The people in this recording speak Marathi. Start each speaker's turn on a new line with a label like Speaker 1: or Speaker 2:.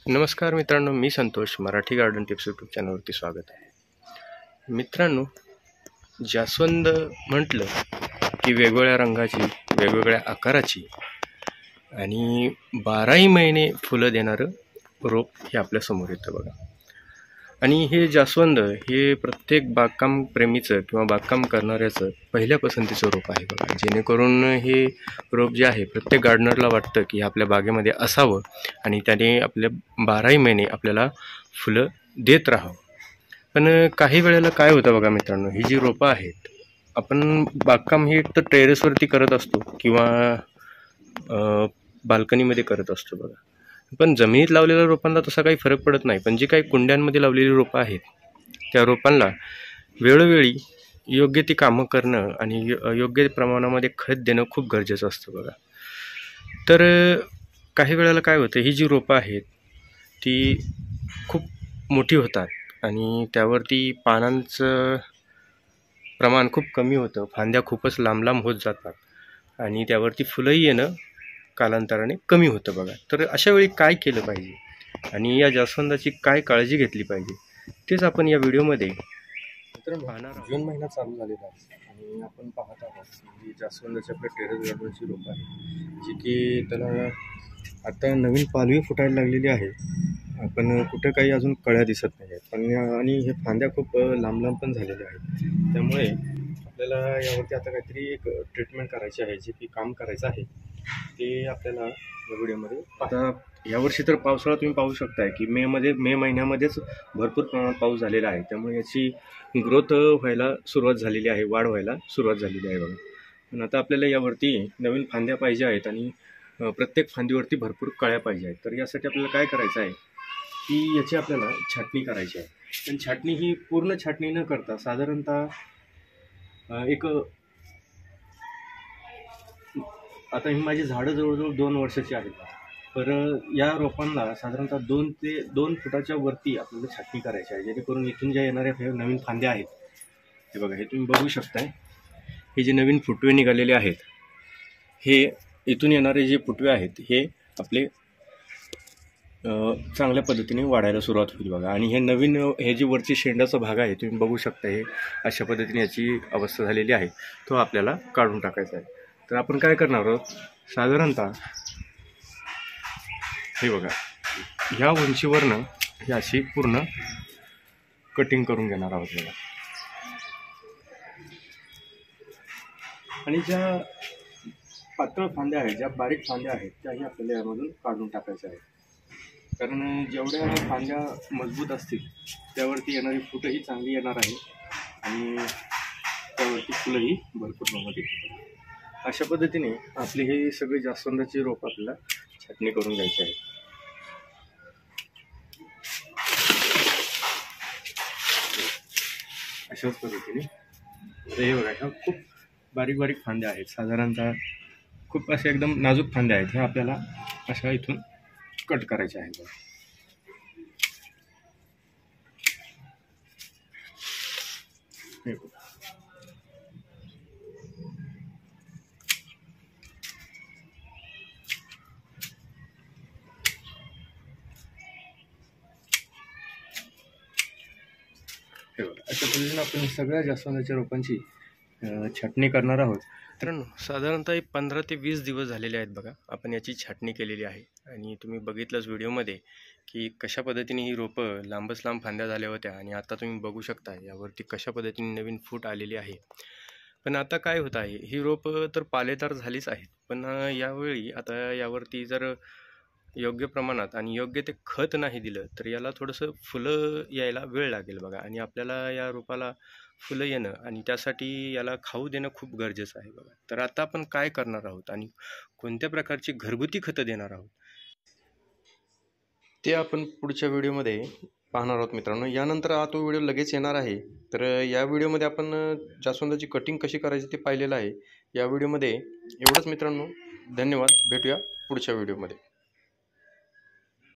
Speaker 1: नमस्कार मित्रांनो, मी Santosh. Marathi garden tips YouTube चॅनलवरती स्वागत आहे. मित्रांनो, जास्वंद म्हटलं की वेगवेगळ्या रंगाची, वेगवेगळ्या आकाराची आणि 12ही महिने फुलं देणारं रोप हे आपल्यासमोर येतं बघा. आणि हे जास्वंद हे प्रत्येक बागकाम प्रेमीचं किंवा बागकाम करणाऱ्याचं पहिल्या पसंतीचं रोप आहे बघा. जेणेकरून हे रोप जे आहे प्रत्येक गार्डनरला वाटतं की आपल्या बागेमध्ये असावं आणि त्याने आपल्या 12ही महिने आपल्याला फुलं देत राहावं. पण काही वेळेला काय होतं बघा मित्रांनो, ही जी रोपं आहेत, आपण बागकाम हे तर टेरेसवरती करत असतो किंवा बाल्कनीमध्ये करत असतो बघा. पण जमिनीत लावलेल्या रोपांना तसा काही फरक पडत नाही. पण जी काही कुंड्यांमध्ये लावलेली रोपं आहेत, त्या रोपांना वेळोवेळी योग्य ती कामं करणं आणि योग्य प्रमाणामध्ये खत देणं खूप गरजेचं असतं बघा. तर काही वेळेला काय होतं, ही जी रोपं आहेत ती खूप मोठी होतात आणि त्यावरती पानांचं प्रमाण खूप कमी होतं, फांद्या खूपच लांब लांब होत जातात आणि त्यावरती फुलंही येणं कालांतराने कमी होतं बघा. तर अशा वेळी काय केलं पाहिजे आणि या जास्वंदाची काय काळजी घेतली पाहिजे, तेच आपण या व्हिडिओमध्ये पाहणार आहोत. जून महिना चालू झालेला आहे आणि आपण पाहत आहोत की जास्वंदाची आपल्या टेरेस गार्डनची रोपं आहे, जी की त्याला आता नवीन पालवी फुटायला लागलेली आहे. पण कुठं काही अजून कळ्या दिसत नाही आहेत. पण आणि हे फांद्या खूप लांब लांब पण झालेल्या आहेत. त्यामुळे आपल्याला यावरती आता काहीतरी एक ट्रीटमेंट करायची आहे, जे की काम करायचं आहे ते आपल्याला या व्हिडिओमध्ये. आता यावर्षी तर पावसाळा तुम्ही पाहू शकताय की मे महिन्यामध्येच भरपूर प्रमाणात पाऊस झालेला आहे. त्यामुळे याची ग्रोथ व्हायला सुरुवात झालेली आहे, वाढ व्हायला सुरुवात झालेली आहे बघा. पण आता आपल्याला यावरती नवीन फांद्या पाहिजे आहेत आणि प्रत्येक फांदीवरती भरपूर कळ्या पाहिजे आहेत. तर यासाठी आपल्याला काय करायचं आहे की याची आपल्याला छाटणी करायची आहे. पण छाटणी ही पूर्ण छाटणी न करता साधारणतः एक आता ही माझी झाडं जवळजवळ 2 वर्षाची आहेत. तर या रोपांना साधारणतः 2 फुटाच्या वरती आपल्याला छाटणी करायची आहे, जेणेकरून इथून ज्या येणाऱ्या नवीन फांद्या आहेत, हे बघा, हे तुम्ही बघू शकताय. हे जे नवीन फुटवे निघालेले आहेत, हे इथून येणारे जे फुटवे आहेत हे आपले चांगल्या पद्धतीने वाढायला सुरुवात होईल बघा. आणि हे नवीन हे जी वरची शेंडाचा भाग आहे तुम्ही बघू शकता, हे अशा पद्धतीने याची अवस्था झालेली आहे, तो आपल्याला काढून टाकायचा आहे. तर आपण काय करणार आहोत, साधारणतः हे बघा, ह्या उंचीवरनं ही अशी पूर्ण कटिंग करून घेणार आहोत बघा. आणि ज्या पातळ फांद्या आहेत, ज्या बारीक फांद्या आहेत, त्याही आपल्याला यामधून काढून टाकायच्या आहेत. कारण जेवढ्या फांद्या मजबूत असतील त्यावरती येणारी फुटंही चांगली येणार आहे आणि त्यावरती फुलंही भरपूर प्रमाणात येतील. अशा पद्धतीने आपले हे सगळे जास्वंदाचे रोप आपल्याला छाटणी करून घ्यायचे आहे. अशाच पद्धतीने हे बघा, ह्या खूप बारीक बारीक फांद्या आहेत, साधारणतः खूप असे एकदम नाजूक फांद्या आहेत. ह्या आपल्याला अशा इथून कट करायचे आहे बघा. हे बघा, अशा पद्धतीने आपण सगळ्या जास्वंदाच्या रोपांची छाटणी करणार आहोत. मित्रांनो, साधारणतः 15 ते 20 दिवस झालेले आहेत बघा, आपण याची छाटणी केलेली आहे. आणि तुम्ही बघितलंच व्हिडिओमध्ये की कशा पद्धतीने ही रोपं लांबच लांब फांद्या झाल्या होत्या आणि आता तुम्ही बघू शकता यावरती कशा पद्धतीने नवीन फूट आलेली आहे. पण आता काय होत आहे, ही रोपं तर पालेदार झालीच आहेत, पण यावेळी आता यावरती जर योग्य प्रमाणात आणि योग्य ते खत नाही दिलं तर याला थोडंसं फुलं यायला वेळ लागेल बघा. आणि आपल्याला या रोपाला फुलं येणं आणि त्यासाठी याला खाऊ देणं खूप गरजेचं आहे बघा. तर आता आपण काय करणार आहोत आणि कोणत्या प्रकारची घरगुती खतं देणार आहोत ते आपण पुढच्या व्हिडिओमध्ये पाहणार आहोत मित्रांनो. यानंतर हा तो व्हिडिओ लगेच येणार आहे. तर या व्हिडिओमध्ये आपण जास्वंदाची कटिंग कशी करायची ते पाहिलेलं आहे. या व्हिडिओमध्ये एवढंच मित्रांनो. धन्यवाद. भेटूया पुढच्या व्हिडिओमध्ये.